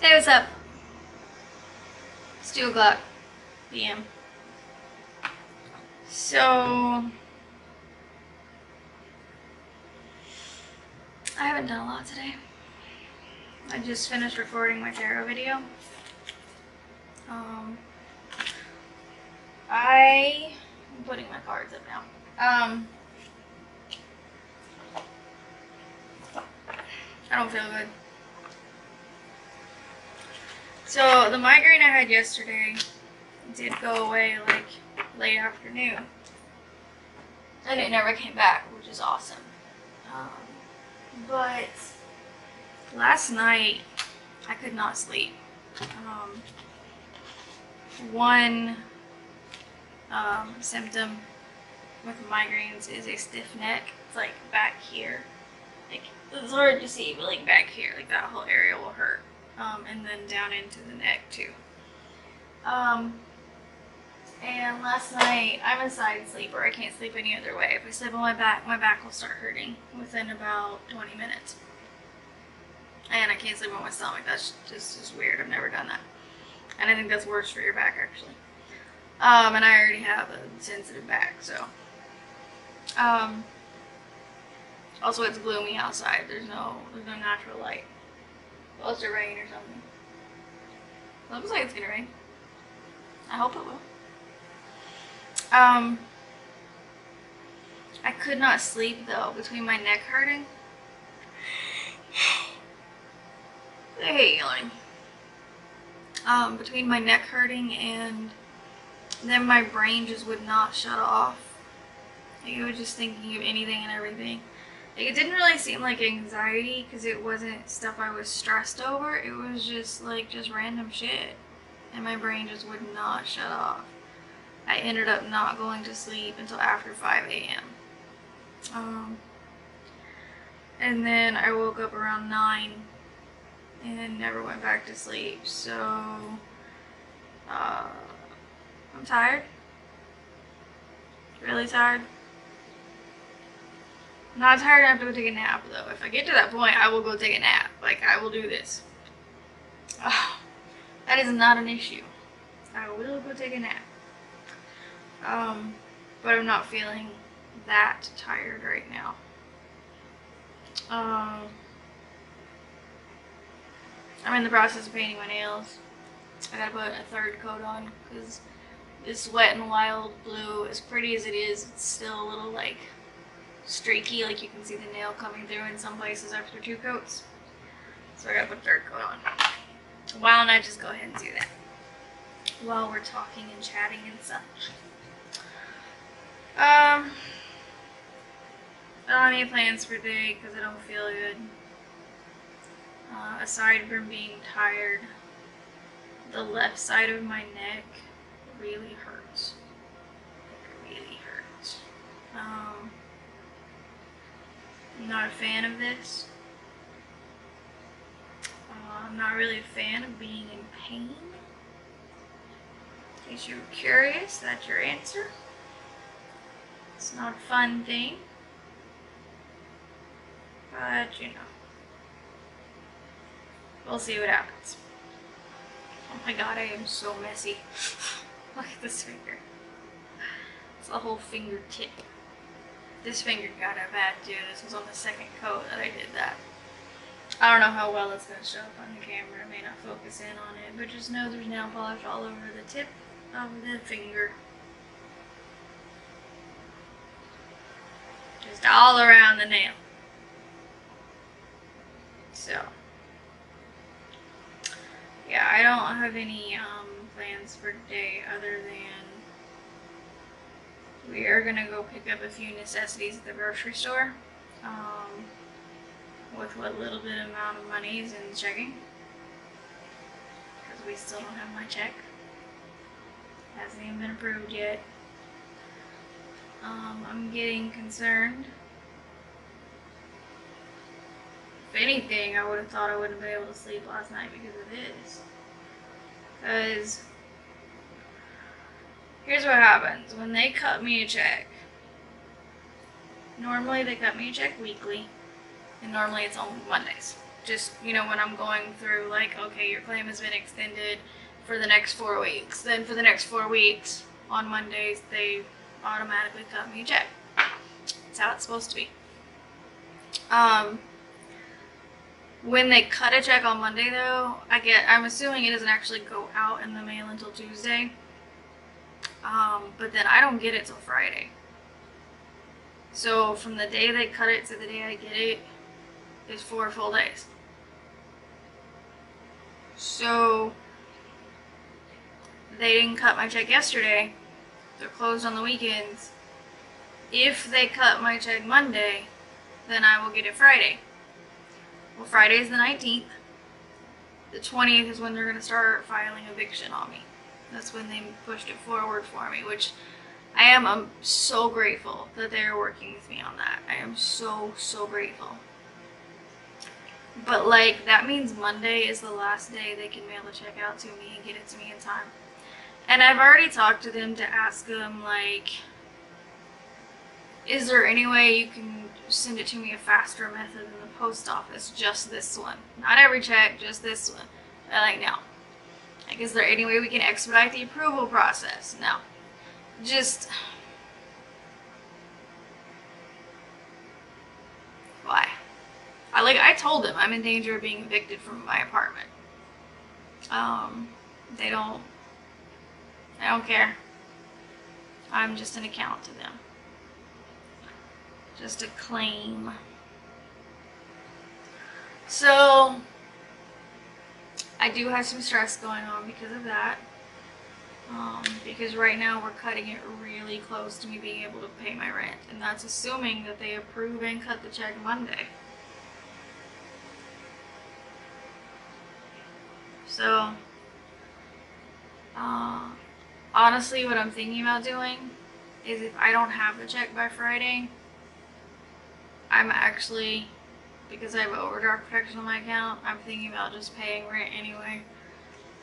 Hey, what's up? It's 2 o'clock p.m. So, I haven't done a lot today. I just finished recording my tarot video. I'm putting my cards up now. I don't feel good. So, the migraine I had yesterday did go away like late afternoon. And it never came back, which is awesome. But last night, I could not sleep. One symptom with migraines is a stiff neck. It's like back here. Like, it's hard to see, but like back here, like that whole area will hurt. And then down into the neck too. And last night, I'm a side sleeper. I can't sleep any other way. If I sleep on my back will start hurting within about 20 minutes. And I can't sleep on my stomach. That's just weird. I've never done that. And I think that's worse for your back, actually. And I already have a sensitive back, so. Also, it's gloomy outside. There's no natural light. Supposed to rain or something. Looks like it's gonna rain. I hope it will. I could not sleep though between my neck hurting. I hate yelling. Between my neck hurting and then my brain just would not shut off. Like, it was just thinking of anything and everything. Like, it didn't really seem like anxiety because it wasn't stuff I was stressed over. It was just like just random shit. And my brain just would not shut off. I ended up not going to sleep until after 5 a.m. And then I woke up around 9 and never went back to sleep. So, I'm tired. Really tired. Not tired enough to go take a nap though. If I get to that point, I will go take a nap. Like, I will do this. That is not an issue. I will go take a nap. But I'm not feeling that tired right now. I'm in the process of painting my nails. I gotta put a third coat on because this Wet n Wild blue, as pretty as it is, it's still a little like streaky. Like, you can see the nail coming through in some places after 2 coats. So I gotta put a third coat on. Why don't I just go ahead and do that while we're talking and chatting and such. I don't have any plans for today because I don't feel good. Aside from being tired, the left side of my neck really hurts. It really hurts. I'm not a fan of this. I'm not really a fan of being in pain. In case you were curious, that's your answer. It's not a fun thing. But, you know. We'll see what happens. Oh my god, I am so messy. Look at this finger. It's a whole fingertip. This finger got a bad too. This was on the second coat that I did that. I don't know how well it's going to show up on the camera. I may not focus in on it, but just know there's nail polish all over the tip of the finger. Just all around the nail. So, yeah, I don't have any plans for today other than we are going to go pick up a few necessities at the grocery store. With what little bit amount of money is in checking, because we still don't have my check. Hasn't even been approved yet. I'm getting concerned. If anything, I would have thought I wouldn't be able to sleep last night because of this. Because here's what happens when they cut me a check. Normally they cut me a check weekly. And normally it's on Mondays. just, you know, when I'm going through, like, okay, your claim has been extended for the next 4 weeks. Then for the next 4 weeks, on Mondays, they automatically cut me a check. That's how it's supposed to be. When they cut a check on Monday, though, I'm assuming it doesn't actually go out in the mail until Tuesday. But then I don't get it till Friday. So from the day they cut it to the day I get it is 4 full days. So they didn't cut my check yesterday. They're closed on the weekends. If they cut my check Monday, then I will get it Friday. Well, Friday is the 19th. The 20th is when they're going to start filing eviction on me. That's when they pushed it forward for me, which I'm so grateful that they're working with me on that. I am so, so grateful. But, like, that means Monday is the last day they can mail the check out to me and get it to me in time. And I've already talked to them to ask them, like, is there any way you can send it to me a faster method than the post office? Just this one. Not every check, just this one. They're like, no. Like, is there any way we can expedite the approval process? No. Just... why? I told them I'm in danger of being evicted from my apartment. They don't care. I'm just an account to them. Just a claim. So, I do have some stress going on because of that. Because right now we're cutting it really close to me being able to pay my rent. And that's assuming that they approve and cut the check Monday. So, honestly, what I'm thinking about doing is if I don't have the check by Friday, I'm actually, because I have overdraft protection on my account, I'm thinking about just paying rent anyway.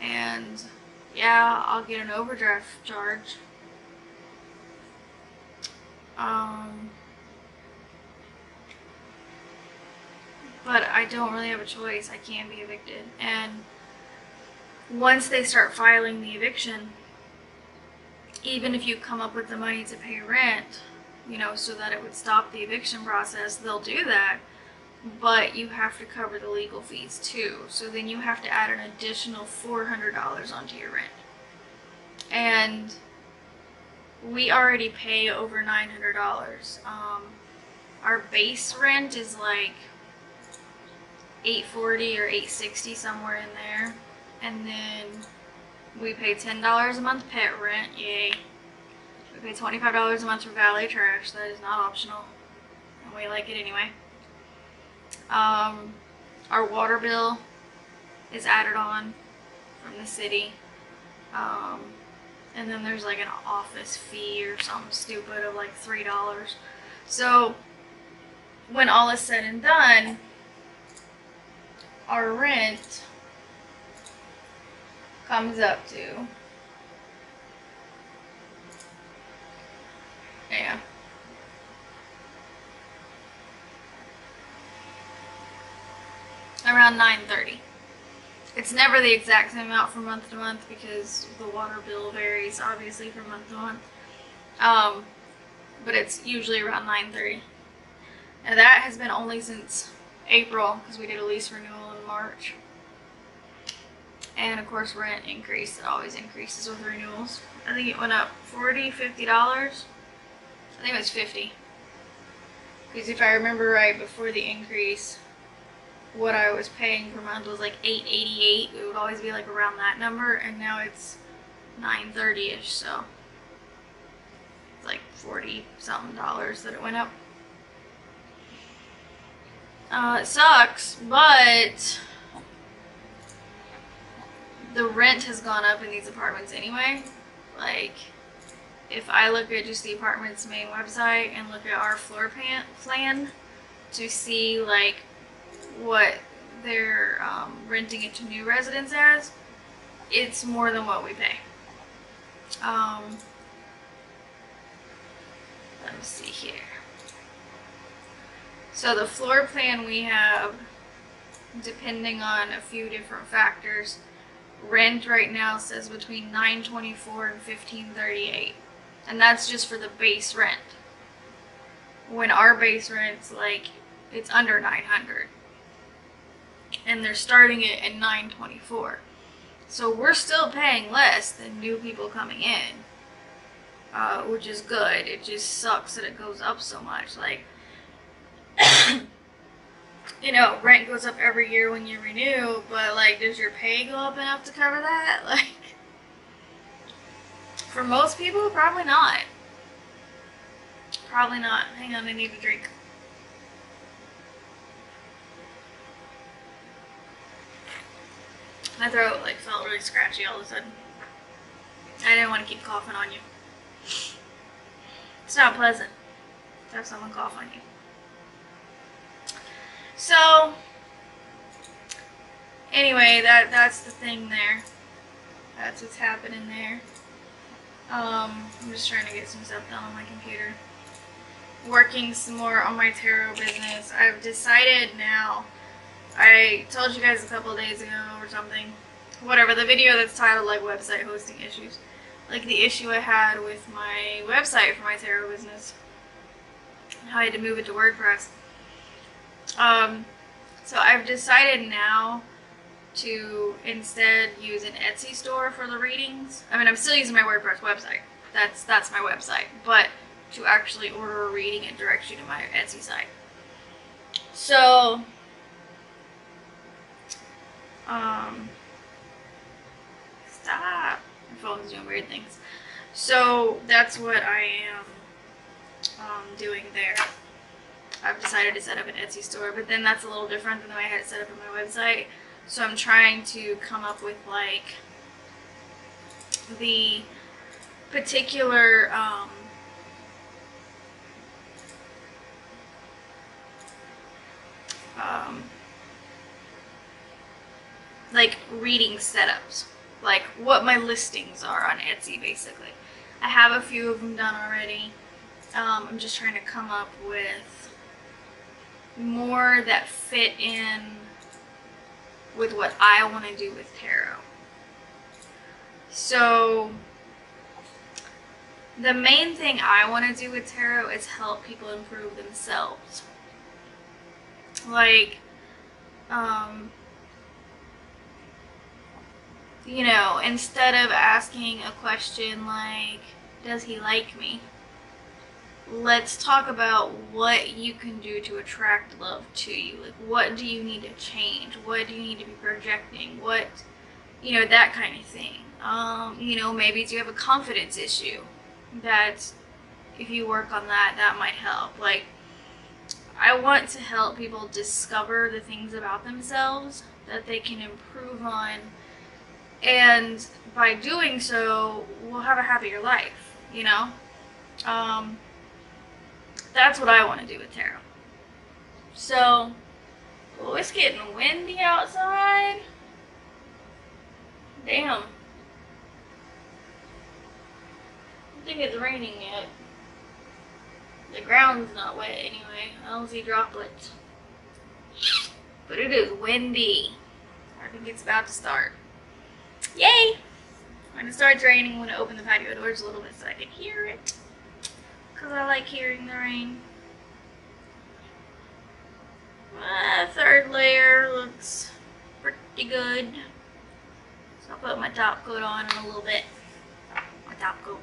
And yeah, I'll get an overdraft charge. But I don't really have a choice. I can't be evicted. And once they start filing the eviction, even if you come up with the money to pay rent, you know, so that it would stop the eviction process, they'll do that. But you have to cover the legal fees too. So then you have to add an additional $400 onto your rent. And we already pay over $900. Our base rent is like $840 or $860, somewhere in there. And then we pay $10 a month pet rent, yay. We pay $25 a month for valet trash, that is not optional. And we like it anyway. Our water bill is added on from the city. And then there's like an office fee or something stupid of like $3. So when all is said and done, our rent comes up to, yeah, around $930. It's never the exact same amount from month to month because the water bill varies obviously from month to month. But it's usually around $930. And that has been only since April because we did a lease renewal in March. And of course rent increased. It always increases with renewals. I think it went up $40, $50. I think it was $50. Because if I remember right, before the increase, what I was paying per month was like $888. It would always be like around that number, and now it's $930-ish, so it's like $40-something that it went up. It sucks, but the rent has gone up in these apartments anyway. Like, if I look at just the apartment's main website and look at our floor plan to see like what they're renting it to new residents as, it's more than what we pay. Let me see here. So the floor plan we have depending on a few different factors. Rent right now says between $924 and $1538, and that's just for the base rent. When our base rent's like, it's under $900, and they're starting it at $924. So we're still paying less than new people coming in, which is good. It just sucks that it goes up so much. Like, you know, rent goes up every year when you renew, but like, does your pay go up enough to cover that? Like, for most people, probably not. Probably not. Hang on, I need a drink. My throat like felt really scratchy all of a sudden. I didn't want to keep coughing on you. It's not pleasant to have someone cough on you. So, anyway, that's the thing there. That's what's happening there. I'm just trying to get some stuff done on my computer. Working some more on my tarot business. I've decided now. I told you guys a couple of days ago or something. Whatever, the video that's titled like website hosting issues. Like the issue I had with my website for my tarot business. How I had to move it to WordPress. So I've decided now to instead use an Etsy store for the readings. I mean, I'm still using my WordPress website. That's my website. But to actually order a reading, it directs you to my Etsy site. So, stop. My phone's doing weird things. So that's what I am doing there. I've decided to set up an Etsy store, but then that's a little different than the way I had it set up on my website. So I'm trying to come up with like the particular like reading setups, like what my listings are on Etsy basically. I have a few of them done already. I'm just trying to come up with more that fit in with what I want to do with tarot. So the main thing I want to do with tarot is help people improve themselves. Like, you know, instead of asking a question like, does he like me? Let's talk about what you can do to attract love to you. Like, what do you need to change? What do you need to be projecting? What, you know, that kind of thing. You know, maybe you have a confidence issue that if you work on that, that might help. Like, I want to help people discover the things about themselves that they can improve on. And by doing so, we'll have a happier life, you know? That's what I want to do with tarot. So, oh, it's getting windy outside. Damn. I don't think it's raining yet. The ground's not wet anyway. I don't see droplets. But it is windy. I think it's about to start. Yay! When it starts raining, I'm going to open the patio doors a little bit so I can hear it. Because I like hearing the rain. Third layer looks pretty good. So I'll put my top coat on in a little bit. My top coat.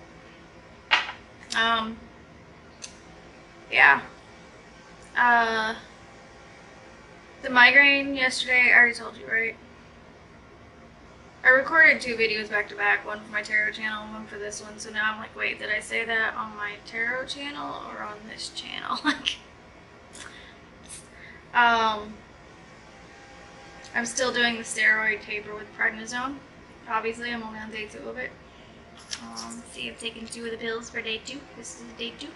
Yeah. The migraine yesterday, I already told you, right? I recorded 2 videos back to back, one for my tarot channel and one for this one, so now I'm like, wait, did I say that on my tarot channel or on this channel? I'm still doing the steroid taper with prednisone. Obviously, I'm only on day 2 of it. See, I've taken 2 of the pills for day 2. This is day 2.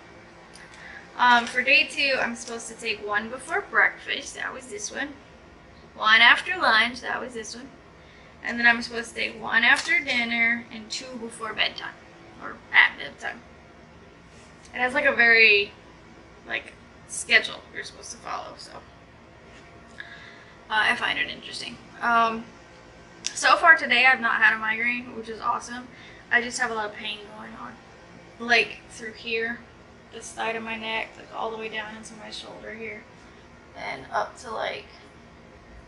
For day 2, I'm supposed to take 1 before breakfast. That was this one. 1 after lunch. That was this one. And then I'm supposed to take 1 after dinner and 2 before bedtime. Or at bedtime. It has like a very, like, schedule you're supposed to follow, so. I find it interesting. So far today I've not had a migraine, which is awesome. I just have a lot of pain going on. Like through here, this side of my neck, like all the way down into my shoulder here. And up to like,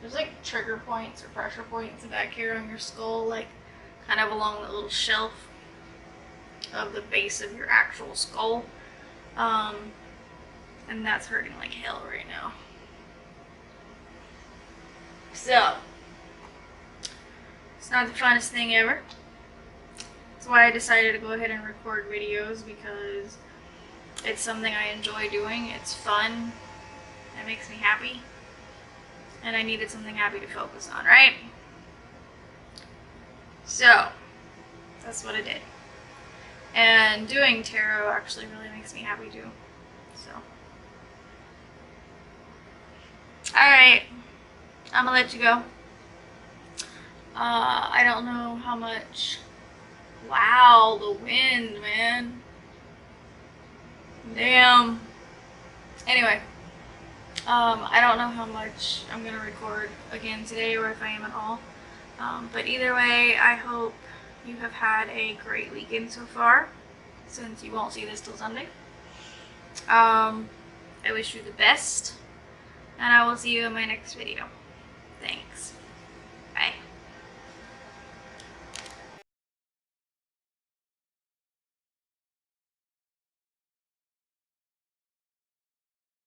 there's like trigger points or pressure points back here on your skull, like kind of along the little shelf of the base of your actual skull. And that's hurting like hell right now. So, it's not the funnest thing ever. That's why I decided to go ahead and record videos, because it's something I enjoy doing. It's fun. It makes me happy. And I needed something happy to focus on, right? So, that's what I did. And doing tarot actually really makes me happy too. So. Alright. I'm gonna let you go. I don't know how much. Wow, the wind, man. Damn. Anyway. I don't know how much I'm gonna record again today, or if I am at all. But either way, I hope you have had a great weekend so far, since you won't see this till Sunday. I wish you the best, and I will see you in my next video.